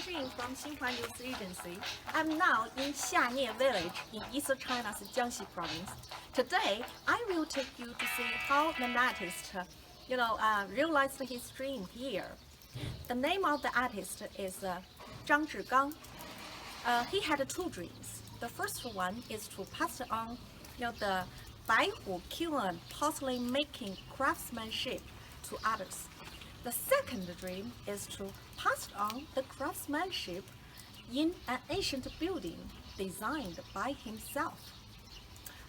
Jing from Tsinghua University. I'm now in Xianye village in East China's Jiangxi province. Today, I will take you to see how an artist, realized his dream here. The name of the artist is Zhang Zhigang. He had two dreams. The first one is to pass on, the Baihu kiln porcelain making craftsmanship to others. The second dream is to pass on the craftsmanship in an ancient building designed by himself.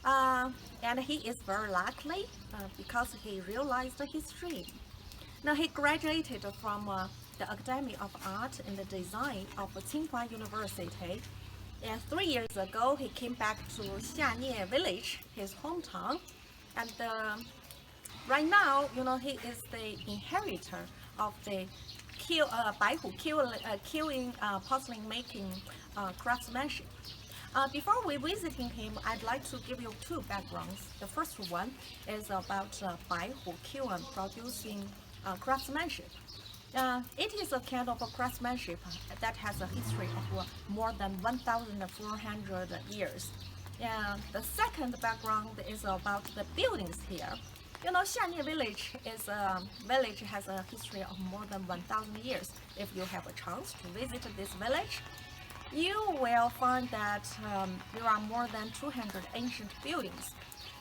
And he is very lucky because he realized his dream. Now he graduated from the Academy of Art and Design of Tsinghua University. And 3 years ago, he came back to Xianye village, his hometown. And right now, he is the inheritor of the Baihu kiln porcelain making craftsmanship. Before we visiting him, I'd like to give you two backgrounds. The first one is about Baihu kiln producing craftsmanship. It is a kind of a craftsmanship that has a history of more than 1,400 years. And the second background is about the buildings here. Xianye village has a history of more than 1,000 years. If you have a chance to visit this village, you will find that there are more than 200 ancient buildings.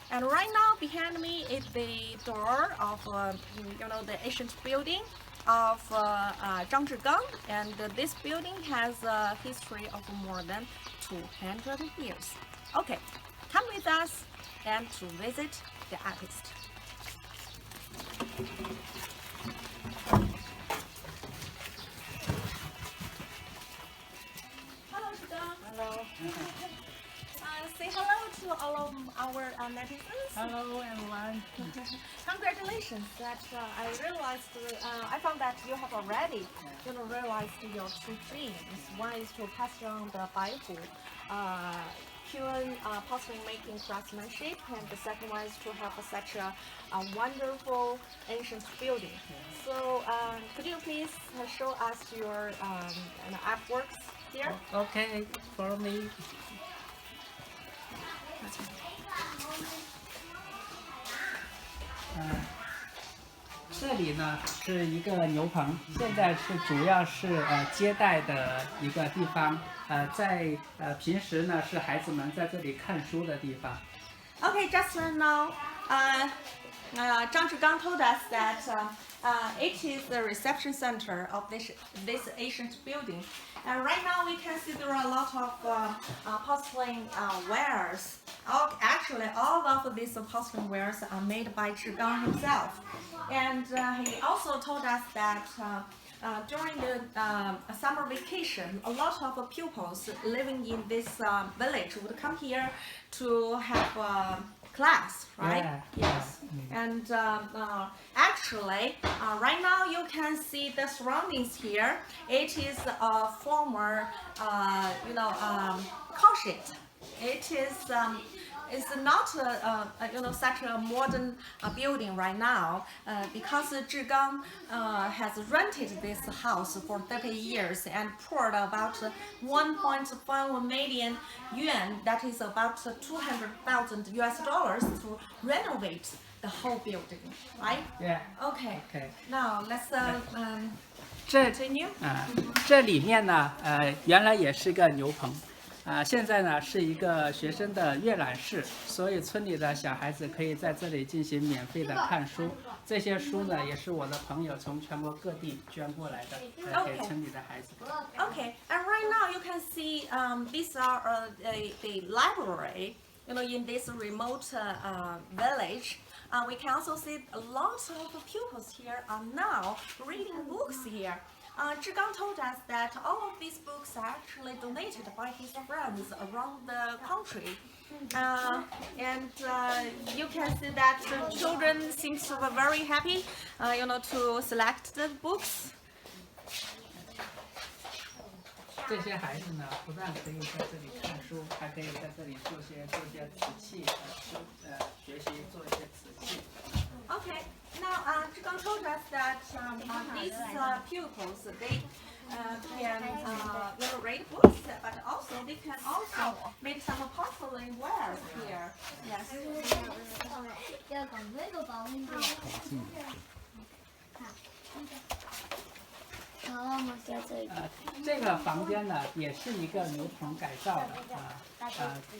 And right now behind me is the door of the ancient building of Zhang Zhigang, and this building has a history of more than 200 years. Okay, come with us and to visit the artist. Hello, Zhigang. Hello. Say hello to all of our netizens. Hello, everyone. Congratulations! That I found that you have already, realized your two dreams. One is to pass on the Baihu kiln porcelain making craftsmanship, and the second one is to have such a wonderful ancient building. So, could you please show us your artworks here? Okay, follow me. 这里呢是一个牛棚，现在是主要是接待的一个地方，在平时呢是孩子们在这里看书的地方。 Okay, just now, Zhang Zhigang told us that it is the reception center of this ancient building. And right now we can see there are a lot of porcelain wares. Actually, all of these porcelain wares are made by Zhigang himself. And he also told us that during the summer vacation, a lot of pupils living in this village would come here to have class, right? Yeah. Yes. And actually, right now you can see the surroundings here. It is a former, concrete. It is it's not such a modern building right now because Zhigang has rented this house for 30 years and poured about 1.5 million yuan, that is about $200,000 to renovate the whole building, right? Yeah. Okay. Okay. Now let's 这 continue. 这里面呢原来也是个牛棚。 现在呢是一个学生的阅览室，所以村里的小孩子可以在这里进行免费的看书。这些书呢也是我的朋友从全国各地捐过来的，给村里的孩子。Okay, and right now you can see these are the library, in this remote village. We can also see a lot of pupils here are now reading books here. Zhigang told us that all of these books are actually donated by his friends around the country. And you can see that the children seem to be very happy, to select the books. 这些孩子呢，不但可以在这里看书，还可以在这里做些瓷器，学习做一些瓷器。 Okay. Now, Zhigang told us that these pupils, can read books, but also they can also make some porcelain ware here. Yes. 要搞那个保温点。好，我们在这里。这个房间呢也是一个牛棚改造的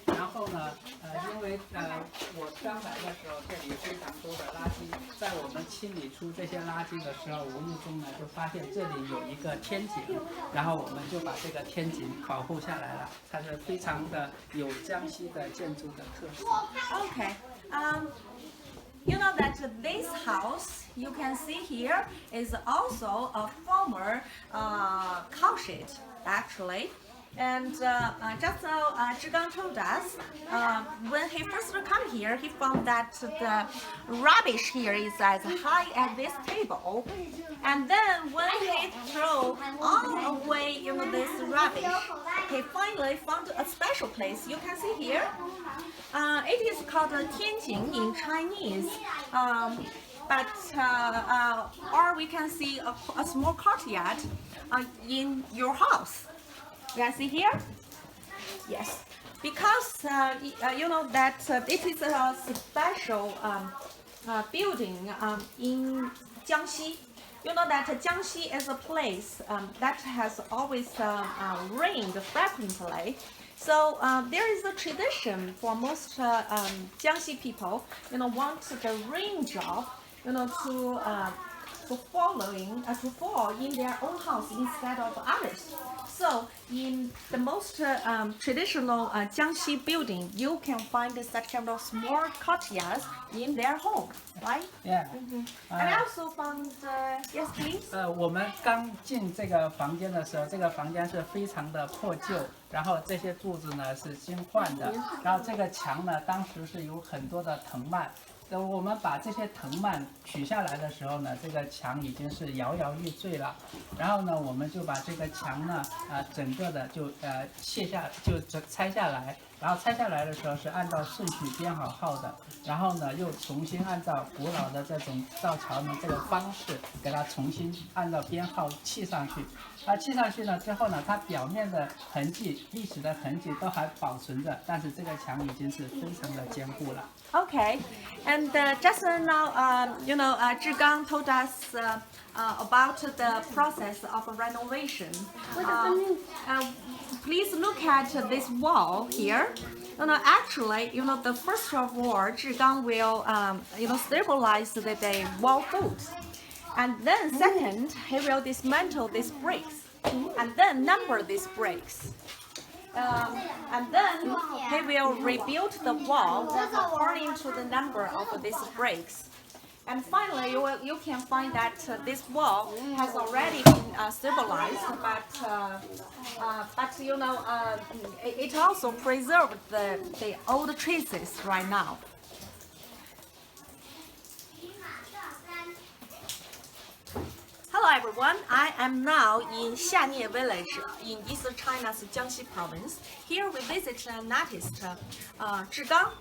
然后呢因为我刚来的时候这里非常多的垃圾，在我们清理出这些垃圾的时候，无意中呢就发现这里有一个天井，然后我们就把这个天井保护下来了，它是非常的有江西的建筑的特色。Okay. You know that this house you can see here is also a former cow shed, actually. And just now, Zhigang told us when he first come here, he found that the rubbish here is as high as this table. And then when he threw all away, this rubbish, he finally found a special place. You can see here. It is called a tianjing in Chinese. Or we can see a small courtyard in your house. You can see here? Yes. Because you know that it is a special building in Jiangxi. You know that Jiangxi is a place that has always rained frequently. So there is a tradition for most Jiangxi people, want the rain drop, to fall in their own house instead of others. So in the most traditional Jiangxi building, you can find such kind of small courtyards in their home, right? Yeah. And I also found, yes, please. 我们刚进这个房间的时候，这个房间是非常的破旧，然后这些柱子呢是新换的，然后这个墙呢当时是有很多的藤蔓。我们把这些藤蔓取下来的时候呢，这个墙已经是摇摇欲坠了。然后呢，我们就把这个墙呢，整个的就拆下来。然后拆下来的时候是按照顺序编好号的，然后呢又重新按照古老的这种造桥的这个方式，给它重新按照编号砌上去。砌上去了之后呢，它表面的痕迹、历史的痕迹都还保存着，但是这个墙已经是非常的坚固了。Okay, and just now, Zhigang told us about the process of renovation. Please look at this wall here. Actually, the first of all, Zhigang will, stabilize the wall foot. And then second, he will dismantle these bricks and then number these bricks. And then he will rebuild the wall according to the number of these bricks. And finally, you can find that this wall has already been stabilized, but it also preserved the old traces right now. Hello everyone, I am now in Xianye village in East China's Jiangxi province. Here we visit an artist, Zhigang.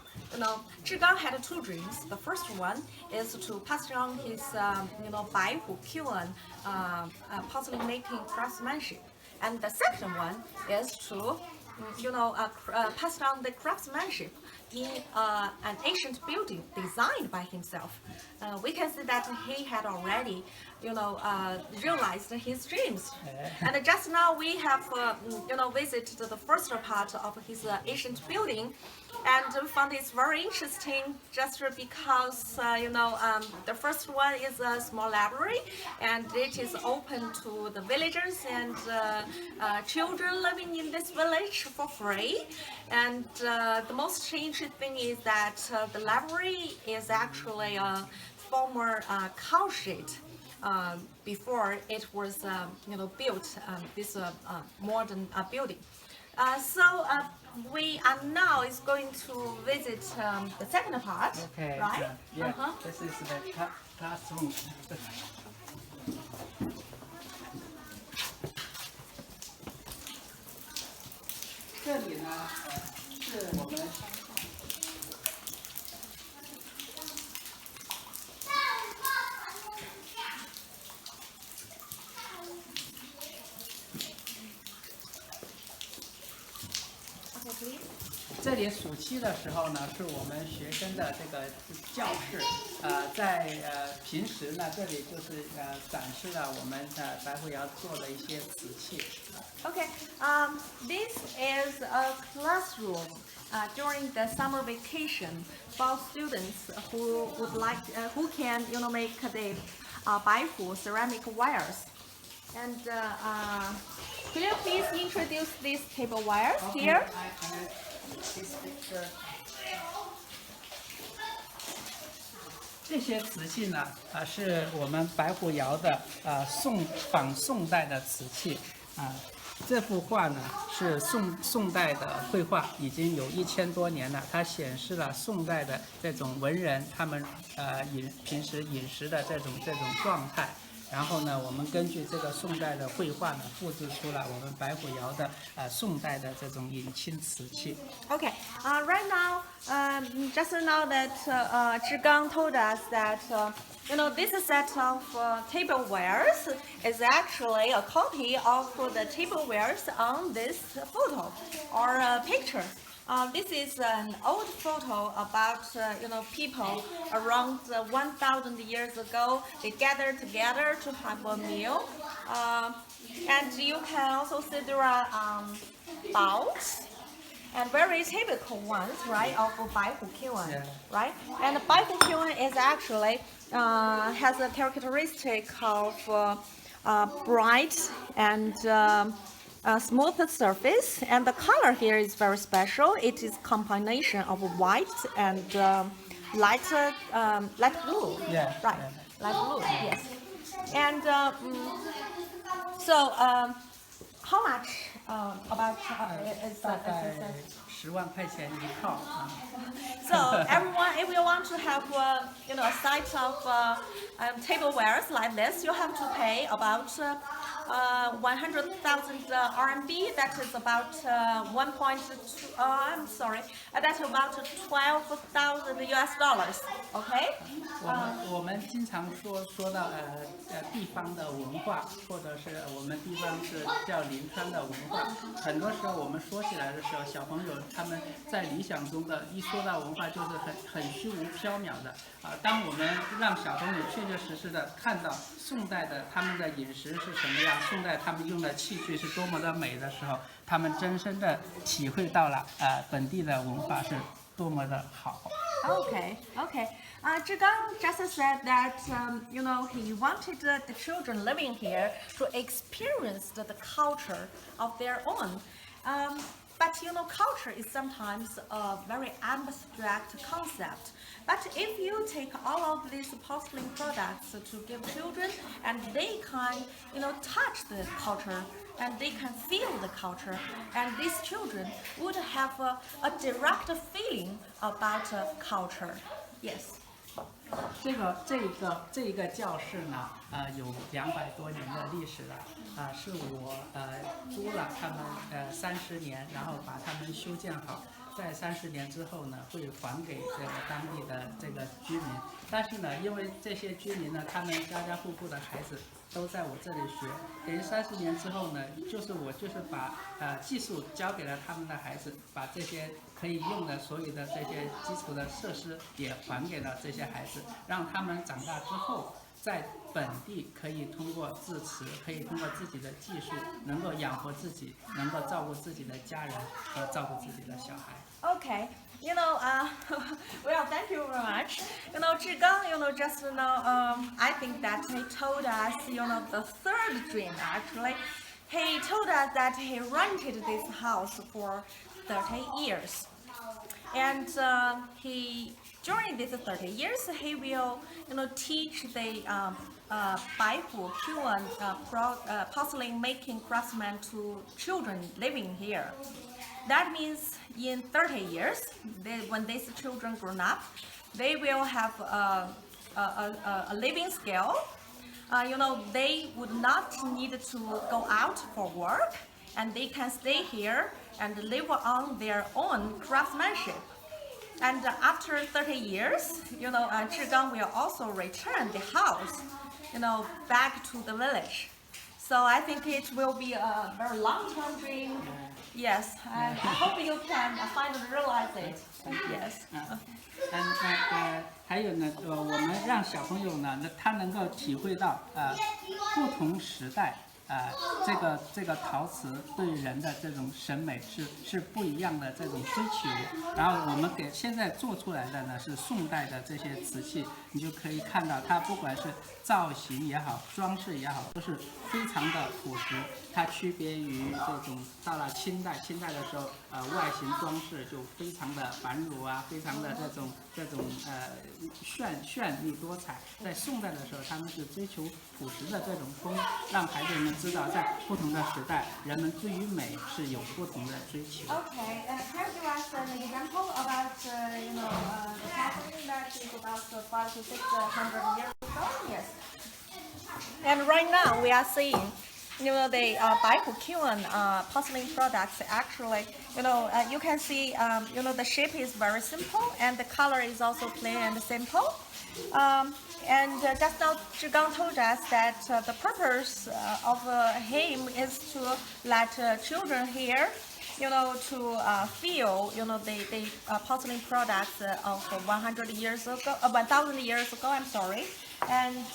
Zhigang had two dreams. The first one is to pass down his, Baihu Yuan porcelain making craftsmanship, and the second one is to, pass down the craftsmanship in an ancient building designed by himself. We can see that he had already, realized his dreams. And just now we have, visited the first part of his ancient building, and we found it's very interesting just because, the first one is a small library, and it is open to the villagers and children living in this village for free. And the most interesting thing is that the library is actually a former cow shed. Before it was, built this modern building. So we are now is going to visit the second part, Okay, right? Yeah, this is the classroom. 这里呢，是我们。这里暑期的时候呢，是我们学生的这个教室。在平时呢，这里就是展示了我们白虎窑做的一些瓷器。Okay, this is a classroom during the summer vacation for students who would like, who can, make the Baihu ceramic wires. And could you please introduce these tablewires here? This picture. 这些瓷器呢，是我们白虎窑的仿宋代的瓷器。这幅画呢是宋代的绘画，已经有1000多年了。它显示了宋代的这种文人他们平时饮食的这种状态。然后呢，我们根据这个宋代的绘画呢，复制出了我们白虎窑的宋代的这种饮清瓷器。Okay, right now, just now that Zhigang told us that this set of tablewares is actually a copy of the tablewares on this photo or picture. This is an old photo about people around 1,000 years ago. They gathered together to have a meal, and you can also see there are baos and very typical ones, right, of Baihu Kyuan, Yeah. right? And Baihu Kyuan is actually has a characteristic of bright and smooth surface, and the color here is very special. It is combination of white and light blue. Yeah, Right, yeah. light blue. Yes. And how much about is 大概10万块钱一套。So everyone, if you want to have a set of tablewares like this, you have to pay about 100,000 RMB. That is about 1.2. I'm sorry, that's about 12,000 US dollars. Okay. 我们经常说到地方的文化，或者是我们地方是叫临川的文化。很多时候我们说起来的时候，小朋友他们在理想中的一说到文化就是很虚无缥缈的。当我们让小朋友确确实实的看到宋代的他们的饮食是什么样，宋代他们用的器具是多么的美的时候，他们真正的体会到了本地的文化是多么的好。Okay, okay. Zhigang just said that he wanted the children living here to experience the culture of their own. But culture is sometimes a very abstract concept. But if you take all of these porcelain products to give children, and they can, touch the culture, and they can feel the culture, and these children would have a direct feeling about culture. Yes. 这一个教室呢，有200多年的历史了，是我租了他们30年，然后把他们修建好，在30年之后呢，会还给这个当地的这个居民。但是呢，因为这些居民呢，他们家家户户的孩子都在我这里学，等于30年之后呢，我把技术交给了他们的孩子，把这些可以用的所有的这些基础的设施也还给了这些孩子，让他们长大之后在本地可以通过自持，可以通过自己的技术，能够养活自己，能够照顾自己的家人和照顾自己的小孩。Okay. Well, thank you very much. Zhigang, just I think that he told us, the third dream actually. He told us that he rented this house for 30 years. And during these 30 years, he will, teach the Baihu Kyuan porcelain making craftsmen to children living here. That means in 30 years, when these children grow up, they will have a living skill. They would not need to go out for work, and they can stay here and live on their own craftsmanship. And after 30 years, Zhigang will also return the house, back to the village. So I think it will be a very long-term dream Yes, I hope you can finally realize it. Yes. 还有呢，我们让小朋友呢，他能够体会到不同时代这个陶瓷对人的这种审美是不一样的这种追求。然后我们现在做出来的呢是宋代的这些瓷器，你就可以看到它不管是造型也好，装饰也好，都是非常的朴实。它区别于这种到了清代的时候，外形装饰就非常的繁缛啊，非常的这种绚丽多彩。在宋代的时候，他们是追求朴实的这种风，让孩子们知道在不同的时代，人们对于美是有不同的追求。Okay, can you give us an example about the porcelain that is about 500 to 600 years ago? Yes. And right now we are seeing, the Baihuqian porcelain products actually, you can see, the shape is very simple and the color is also plain and simple. And just now Zhigang told us that the purpose of him is to let children here, to feel, the porcelain products of 100 years ago, 1,000 years ago, I'm sorry. And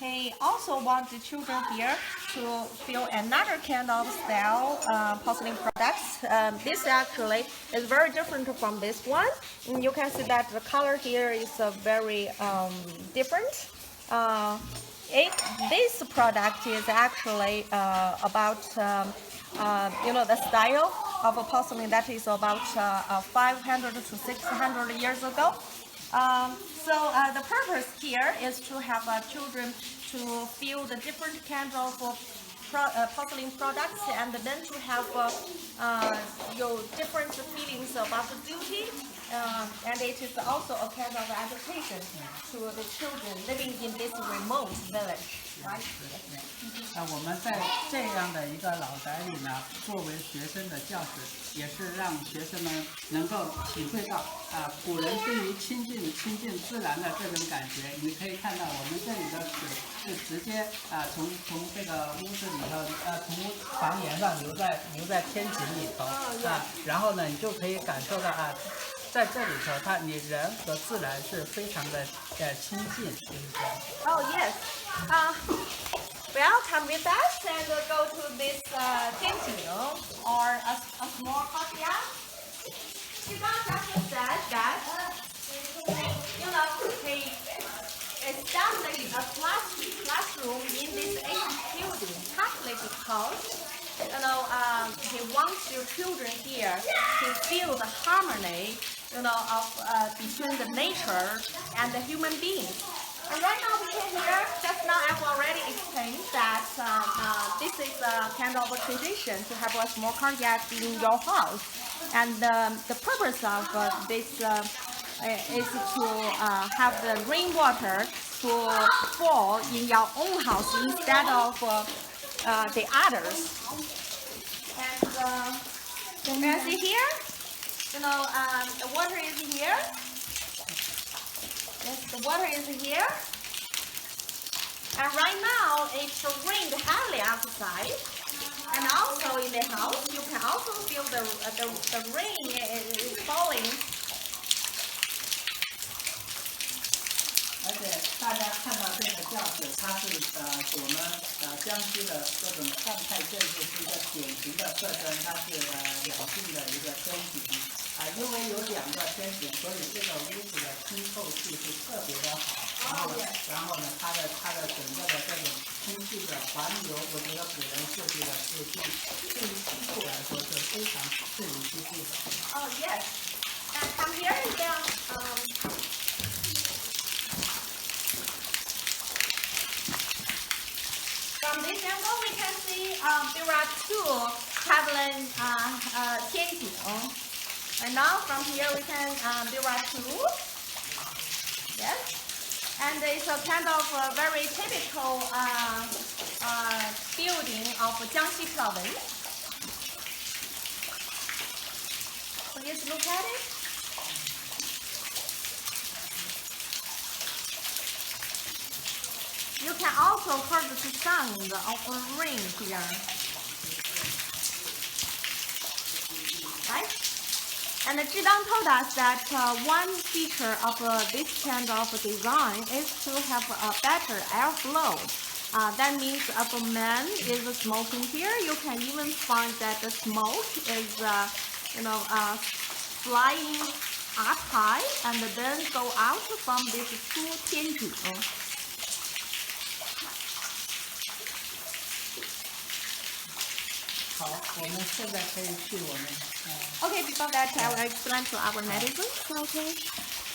he also wants the children here to feel another kind of style porcelain products. This actually is very different from this one. You can see that the color here is very different. This product is actually about the style of a porcelain that is about 500 to 600 years ago. So the purpose here is to have children to feel the different kinds of porcelain products and then to have your different feelings about the beauty. And it is also a kind of education to the children living in this remote village, right? 我们在这样的一个老宅里呢，作为学生的教室，也是让学生们能够体会到古人对于亲近自然的这种感觉。你可以看到我们这里的水是直接从这个屋子里头从房檐上流在天井里头然后呢，你就可以感受到在这里头，你人和自然是非常的亲近，就是这样。Oh yes. Well, come with us and go to this painting or a small courtyard. Zhigang just said that, he established a classroom in this ancient building partly because, he wants your children here to feel the harmony, of between the nature and the human beings. And right now we can hear, just now I've already explained that this is a kind of a tradition to have a small courtyard in your house. And the purpose of this is to have the rainwater to fall in your own house instead of the others. And you can see here, the water is here. Yes, the water is here. And right now it's rained heavily outside. And also in the house, you can also feel the rain is falling. 而且大家看到这个教室，它是我们江西的这种汉派建筑是一个典型的特征，它是两进的一个天井因为有两个天井，所以这个屋子的通透气是特别的好。然后呢，它的整个的这种空气的环流，我觉得古人设计的是对于居住来说是非常适宜居住的。Oh yes. And come here is from this angle we can see there are two traveling tianjing. And now from here we can there are two. Yes. And it's a kind of very typical building of Jiangxi province. Please look at it. You can also hear the sound of rain here. And Zhidang told us that one feature of this kind of design is to have a better airflow. That means if a man is smoking here, you can even find that the smoke is, flying up high and then go out from this 出天井. Okay, before that, I will explain to our netizens. Okay.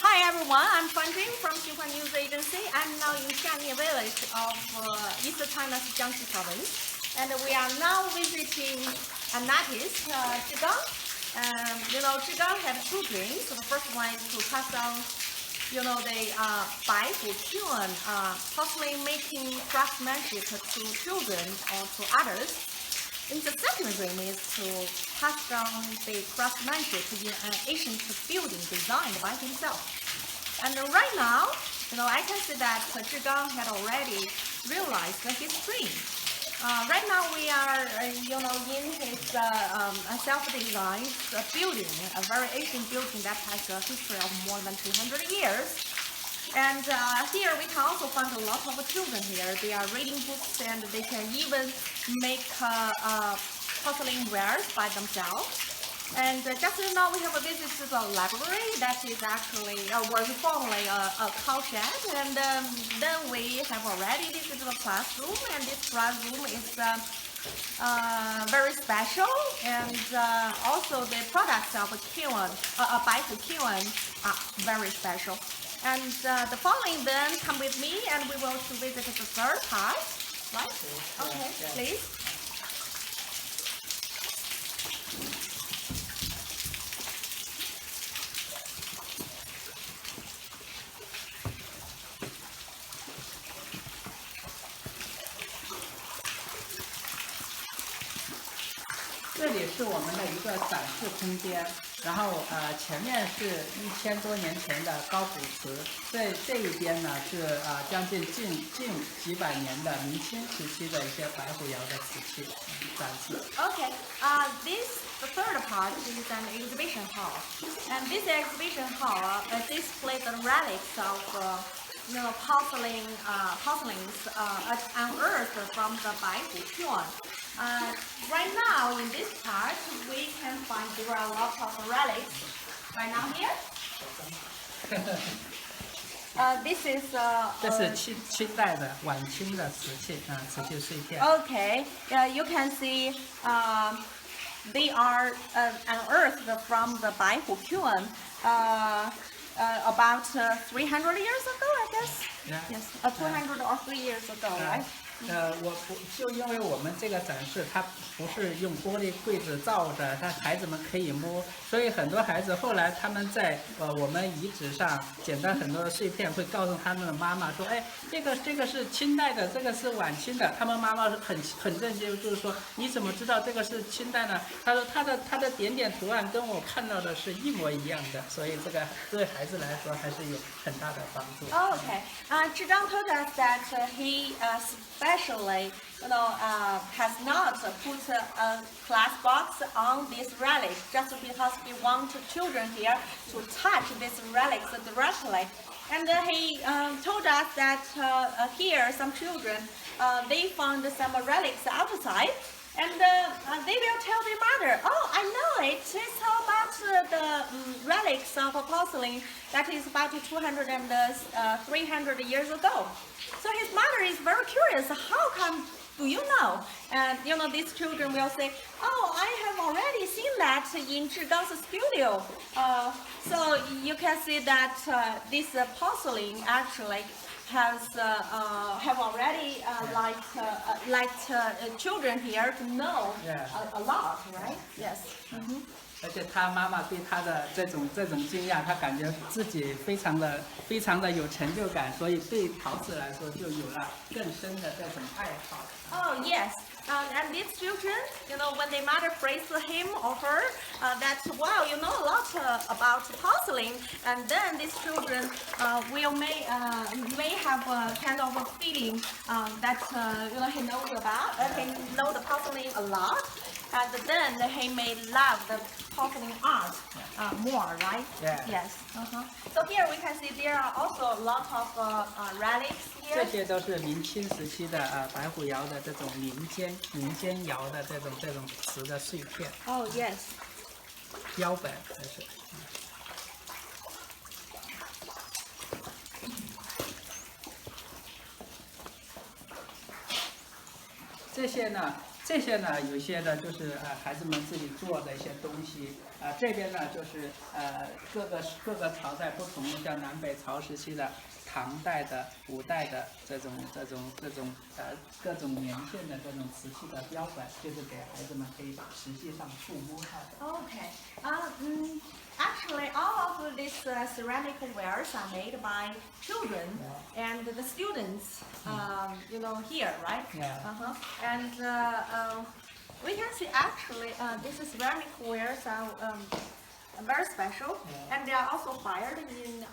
Hi everyone, I'm Fanjing from Tsinghua University. I'm now in Xianye village of East China's Jiangxi province, and we are now visiting an artist, Zhigang. Zhigang had two dreams. The first one is to pass on, the Baihu Qun porcelain making craftsmanship to children or to others. And the second dream is to pass down the craftsmanship in an ancient building designed by himself. And right now, I can see that Zhigang had already realized his dream. Right now we are, in his self-designed building, a very ancient building that has a history of more than 200 years. And here we can also find a lot of children here. They are reading books and they can even make porcelain wares by themselves. And just now we have a visit to the library that is actually, was formerly a cow shed. And then we have already visited the classroom, and this classroom is very special. And also the products of Baihu Qun are very special. And the following then come with me and we will to visit the third part, right? Okay, please.这里是我们的一个展示空间，然后前面是1000多年前的高古瓷，这一边呢是将近近几百年的明清时期的一些白虎窑的瓷器展示。Okay, the third part is an exhibition hall, and this exhibition hall displays the relics of porcelains unearthed from the Baihu Qun. Right now, in this part, we can find there are a lot of relics. Right now here, this is 这是清代的晚清的瓷器，瓷器碎片。Okay, you can see they are unearthed from the Baihu Qun about 300 years ago, I guess. Yeah. Yes, 200 or 3 years ago, right? 我就因为我们这个展示，它不是用玻璃柜子造的，孩子们可以摸，所以很多孩子后来他们在我们遗址上捡到很多的碎片，会告诉他们的妈妈说，哎，这个是清代的，这个是晚清的。他们妈妈很震惊，就是说你怎么知道这个是清代呢？他说他的点点图案跟我看到的是一模一样的，所以这个对孩子来说还是有很大的帮助。Okay, Zhidang told us that he especially, has not put a glass box on this relic just because he wants children here to touch these relics directly. And he told us that here some children, they found some relics outside. And they will tell their mother, oh, I know it. It's about the relics of porcelain that is about 200 and 300 years ago. So his mother is very curious. How come do you know? And these children will say, oh, I have already seen that in Zhigang's studio. So you can see that this porcelain actually have already children here to know a lot, right? Yes. 而且他妈妈对他的这种惊讶，他感觉自己非常的有成就感，所以对陶瓷来说就有了更深的这种爱好。Oh yes, and these children, when their mother praised him or her, that wow, you know a lot about porcelain, and then these children may have a kind of a feeling that he knows the porcelain a lot. and then he may love the porcelain art more, right? Yeah. Yes. So here we can see there are also a lot of relics 这 here. 些都是明清时期的白虎窑的这种民间窑的这种瓷的碎片 Oh yes. 标本，这是。这些呢，有些呢就是孩子们自己做的一些东西。这边呢就是各个朝代不同的，像南北朝时期的、唐代的、古代的这种各种年限的这种瓷器的标本，就是给孩子们可以实际上触摸它的。Okay. Actually, all of these ceramic wares are made by children and the students. Here, right? Yeah. And we can see actually these ceramic wares are very special, and they are also fired in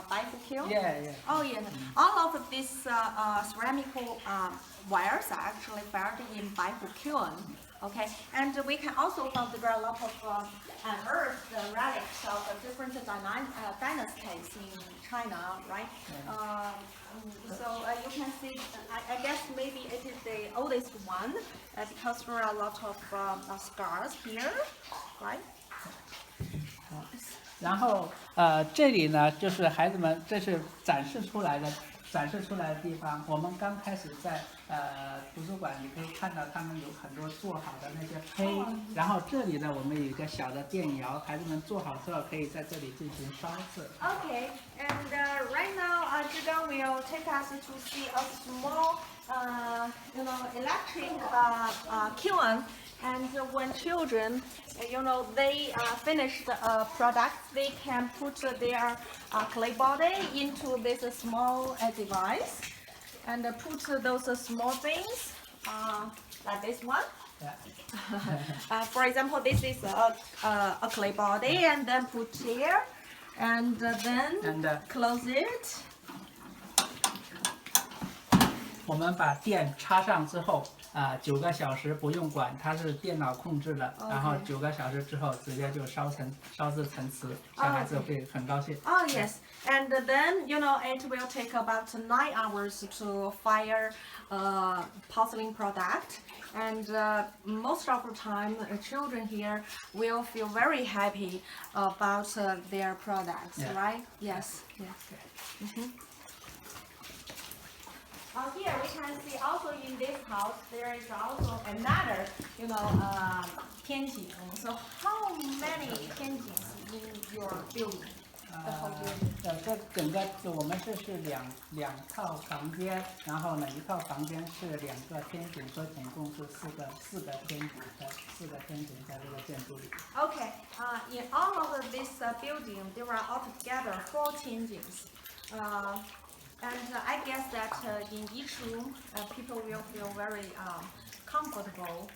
Baifu kiln. Yeah. Oh yeah. All of these ceramic wires are actually fired in Baifu kiln. Okay, and we can also find there are a lot of unearthed relics of different dynasties in China, right? So you can see, I guess maybe it is the oldest one because there are a lot of scars here, right? 然后这里呢就是孩子们这是展示出来的地方。我们刚开始在图书馆，你可以看到他们有很多做好的那些胚。然后这里呢，我们有一个小的电窑，孩子们做好之后可以在这里进行烧制。Okay, and right now, Zhigang will take us to see a small, electric kiln. And when children, they finish the product, they can put their clay body into this small device and put those small things like this one. Yeah. For example, this is a clay body, and then put here, and then close it. 我们把电插上之后，9个小时不用管，它是电脑控制的，然后9个小时之后直接就烧制成瓷，小孩子会很高兴。Oh yes, and then it will take about 9 hours to fire porcelain product, and most of the time children here will feel very happy about their products, right? Yes. Here we can see also in this house there is also another, tianjin. So how many tianjins in your building? The whole building? 这整个我们这是两套房间，然后呢一套房间是2个天井，所以总共是4个天井在这个建筑里。Okay, in all of this building there are altogether 4 tianjins. And I guess that in each room, people will feel very comfortable,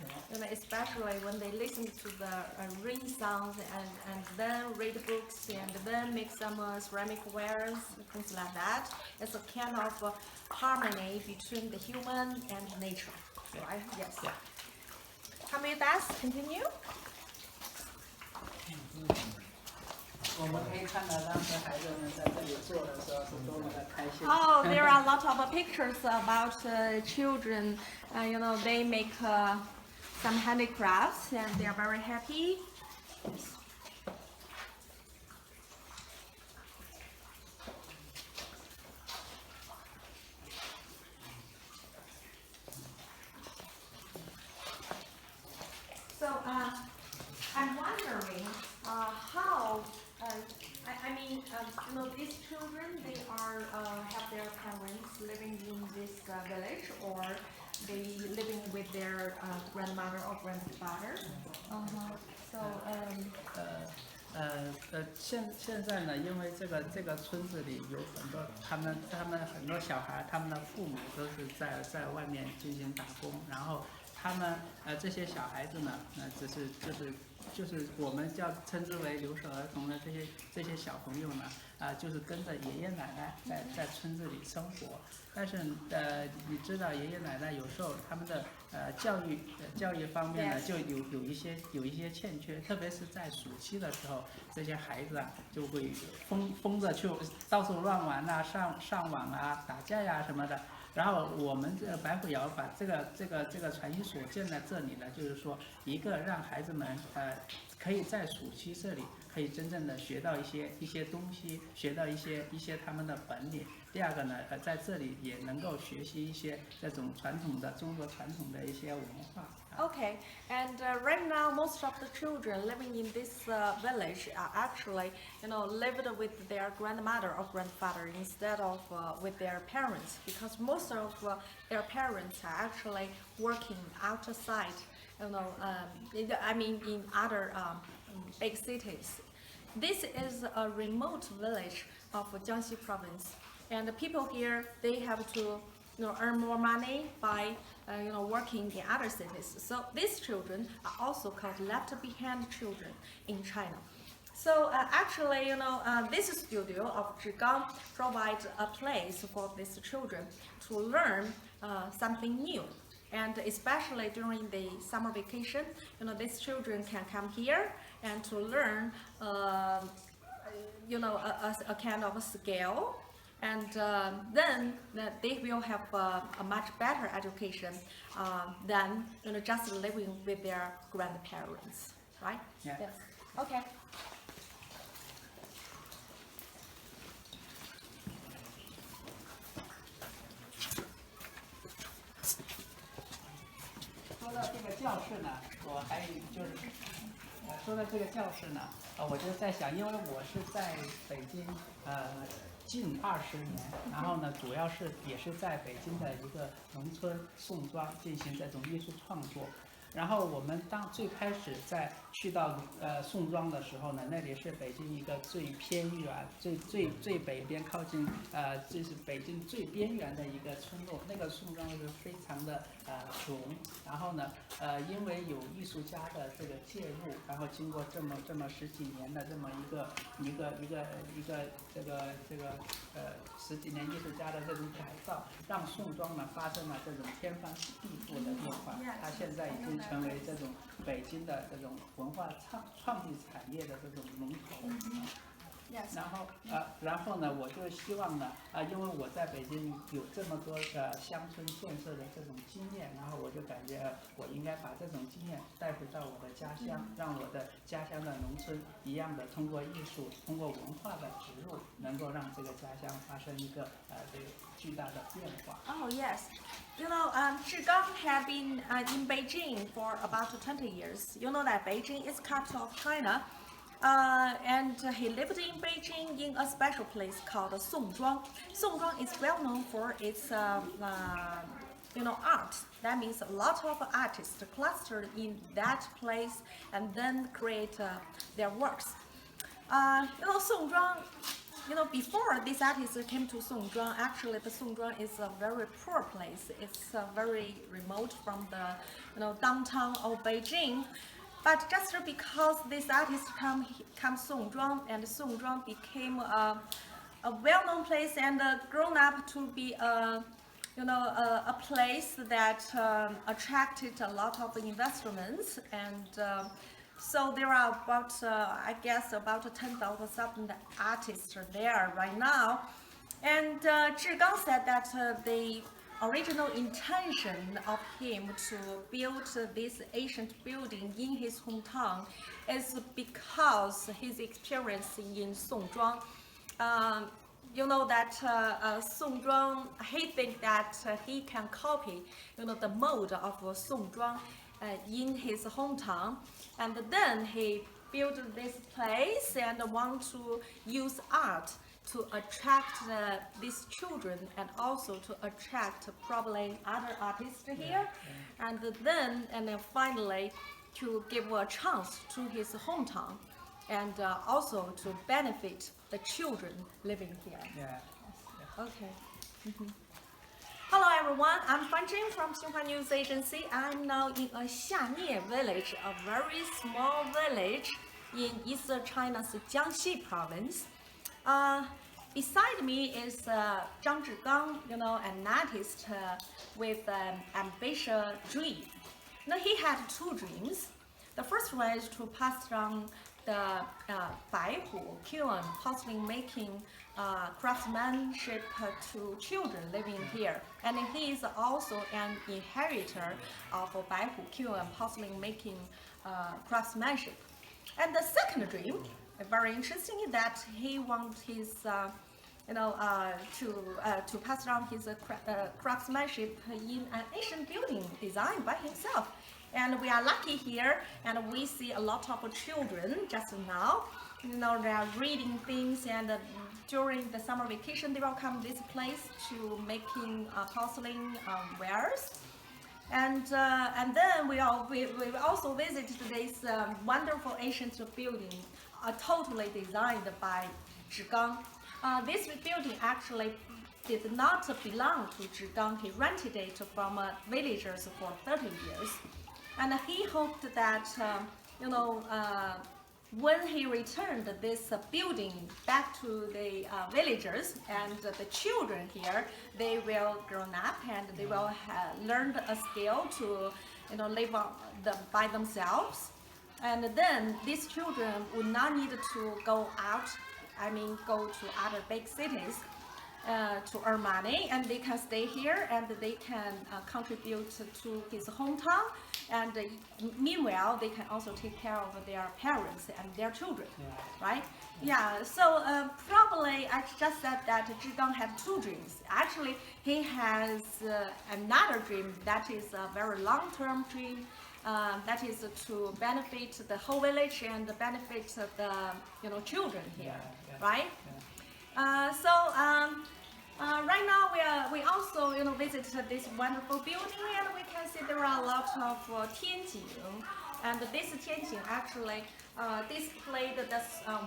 especially when they listen to the rain sounds and then read books and then make some ceramic wares, things like that. It's a kind of harmony between the human and nature, right? Yes. Come with us, continue. 我们可以看到当时孩子们在这里做的时候是多么的开心。Oh, there are a lot of pictures about children. They make some handicrafts and they are very happy. So I'm wondering how. These children, they have their parents living in this village, or they living with their grandmother or grandfather. So 现在呢，因为这个村子里有很多他们很多小孩，他们的父母都是在外面进行打工，然后他们这些小孩子呢，就是就是我们称之为留守儿童的这些小朋友呢，就是跟着爷爷奶奶在村子里生活。但是你知道爷爷奶奶有时候他们的教育方面呢，就有一些欠缺，特别是在暑期的时候，这些孩子就会疯着去到处乱玩啊，上网啊，打架呀什么的。然后我们这个白虎窑把这个传习所建在这里呢，就是说一个让孩子们可以在暑期这里可以真正的学到一些东西，学到一些他们的本领。第二个呢，在这里也能够学习一些这种中国传统的一些文化。Okay, and right now most of the children living in this village are actually, lived with their grandmother or grandfather instead of with their parents, because most of their parents are actually working outside, in other big cities. This is a remote village of Jiangxi province, and the people here, they have to earn more money by working in other cities. So these children are also called left behind children in China. So actually, this studio of Zhigang provides a place for these children to learn something new. And especially during the summer vacation, these children can come here and to learn, a kind of a skill. And then they will have a much better education than just living with their grandparents, right? Yeah. Yes. Okay. 说到这个教室呢，我还就是，说到这个教室呢，我就在想，因为我是在北京近20年，然后呢，主要也是在北京的一个农村宋庄进行这种艺术创作。然后我们最开始去到宋庄的时候呢，那里是北京一个最偏远、最北边靠近这是北京最边缘的一个村落。那个宋庄是非常的穷，然后呢因为有艺术家的这个介入，然后经过这么10几年的这么一个这个10几年艺术家的这种改造，让宋庄呢发生了这种天翻地覆的变化。它现在已经成为这种北京的这种文化创意产业的这种龙头。Yes. 然后呢，我就希望呢，因为我在北京有这么多乡村建设的这种经验，然后我就感觉我应该把这种经验带回到我的家乡，让我的家乡的农村一样的通过艺术、通过文化的植入，能够让这个家乡发生一个这个巨大的变化。Oh yes. Zhigang had been in Beijing for about 20 years. You know that Beijing is capital of China. And he lived in Beijing in a special place called Songzhuang. Songzhuang is well known for its art. That means a lot of artists clustered in that place and then create their works. Songzhuang, before these artists came to Songzhuang, actually the Songzhuang is a very poor place. It's very remote from the downtown of Beijing. But just because these artists come Songzhuang, and Songzhuang became a well-known place and grown up to be a place that attracted a lot of investments, and so there are about I guess about 10,000 artists there right now. And Zhigang said that the original intention of him to build this ancient building in his hometown is because his experience in Songzhuang. That Songzhuang, he thinks that he can copy, the mode of Songzhuang in his hometown, and then he built this place and want to use art to attract these children and also to attract probably other artists here, and then finally to give a chance to his hometown, and also to benefit the children living here. Yeah. Okay. Hello everyone, I'm Fanjing from Tsinghua University. I'm now in a Xianye village, a very small village in eastern China's Jiangxi province. Beside me is Zhang Zhigang, an artist with an ambitious dream. Now he had two dreams. The first one is to pass down the Baihu kiln porcelain making craftsmanship to children living here, and he is also an inheritor of Baihu kiln porcelain making craftsmanship. And the second dream, very interesting, is that he wants his to pass down his craftsmanship in an ancient building designed by himself. And we are lucky here, and we see a lot of children just now. They are reading things, and during the summer vacation, they will come this place to making porcelain wares. And then we also visited this wonderful ancient building, totally designed by Zhigang. This building actually did not belong to Zhigang. He rented it from villagers for 30 years. And he hoped that, when he returned this building back to the villagers and the children here, they will grow up and they will learn a skill to, live by themselves. And then these children would not need to go out, go to other big cities to earn money, and they can stay here and they can contribute to his hometown, and meanwhile they can also take care of their parents and their children, right? Yeah, so probably I just said that Zhigang had two dreams. Actually, he has another dream that is a very long-term dream, that is to benefit the whole village and benefit the children here, right? Right now we also visited this wonderful building, and we can see there are a lot of tianjin, and this tianjin actually displayed the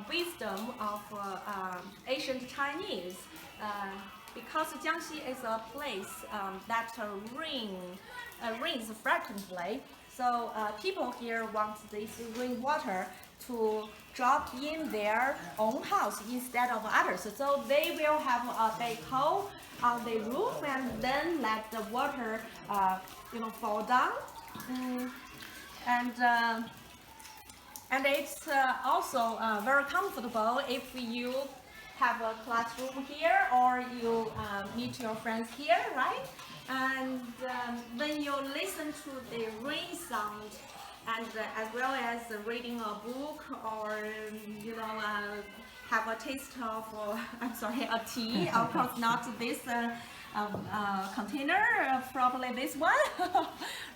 wisdom of ancient Chinese, because Jiangxi is a place that rains frequently. So people here want this rainwater to drop in their own house instead of others. So they will have a big hole on the roof and then let the water, fall down. And it's also very comfortable if you have a classroom here or you meet your friends here, right? And when you listen to the rain sound, and as well as reading a book or have a taste of a tea, of course not this container, probably this one,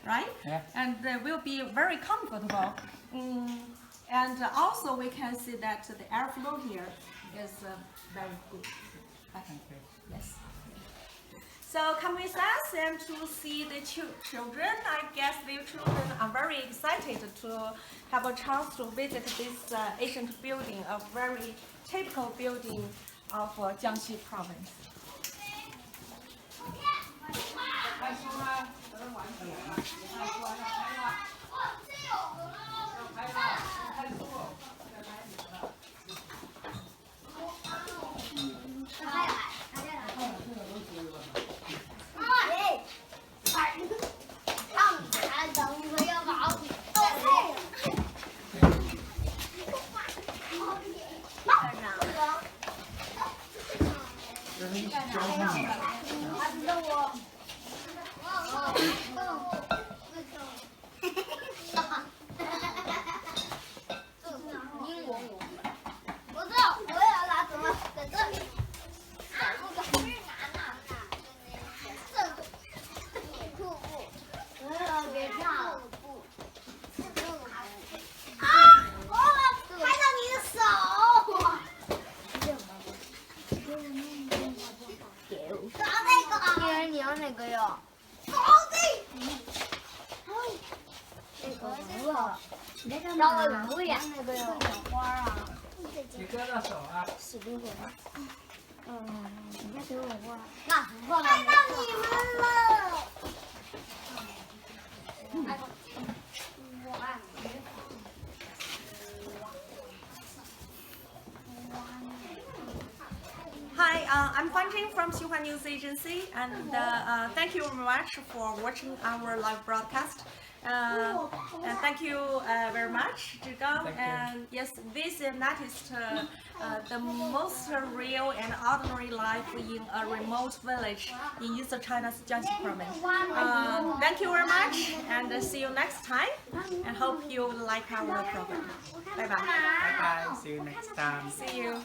right? Yeah. And will be very comfortable. And also we can see that the airflow here is very good. Yes. So come with us and to see the children. I guess the children are very excited to have a chance to visit this ancient building, a very typical building of Jiangxi province. 请我过来。那过来到你们了。Hi, I'm Fanjing from Tsinghua News Agency, and thank you very much for watching our live broadcast. And thank you very much, Zhigang. Thank you. And yes, this noticed the most real and ordinary life in a remote village in Eastern China's Jiangxi province. Thank you very much, and see you next time. And hope you like our program. Bye bye. Bye bye. See you next time. See you.